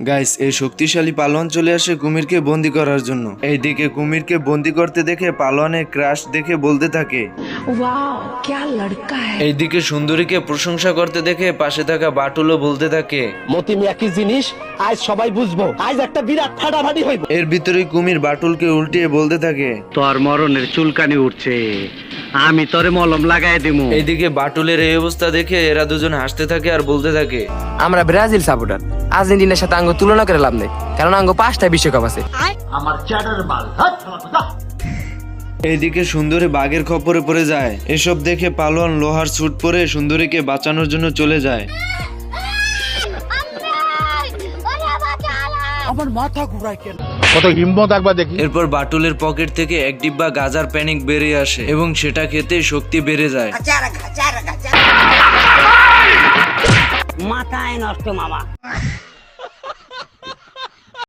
Guys, এই শক্তিশালী পালোয়ান চলে আসে কুমিরকে বন্দি করার জন্য। এইদিকে কুমিরকে বন্দি করতে দেখে পালোয়ানের ক্রাশ দেখে বলতে থাকে, वाओ क्या लड़का है। এইদিকে সুন্দরীকে প্রশংসা করতে দেখে পাশে থাকা বাটুলও বলতে থাকে, মতি মিয়া কি জিনিস আজ সবাই বুঝবো, আজ একটা বিরাট ফাটাফাটি হইব। এর ভিতরেই কুমির বাটুলকে উল্টিয়ে বলতে থাকে, তোর মরণের চুলকানি উঠছে, আমি তোরে মলম লাগাই দিমু। এইদিকে বাটুলের এই অবস্থা দেখে এরা দুজন হাসতে থাকে আর বলতে থাকে, আমরা ব্রাজিল সাপোর্টার, আর্জেন্টিনার সাথে আঙ্গ তুলনা করে লাভ নেই, কারণ আঙ্গ 5টা বিশ্বকাপ আছে। এইদিকে সুন্দরী বাঘের খপ্পরে পড়ে যায়। এসব দেখে পালোয়ান লোহার স্যুট পরে সুন্দরীকে বাঁচানোর জন্য চলে যায়। কত হিম্মত একবার দেখি। এরপর বাটুলের পকেট থেকে এক ডিব্বা গাজার প্যানিক বেরিয়ে আসে এবং সেটা খেতে শক্তি বেড়ে যায়। মাথায় নষ্ট মামা।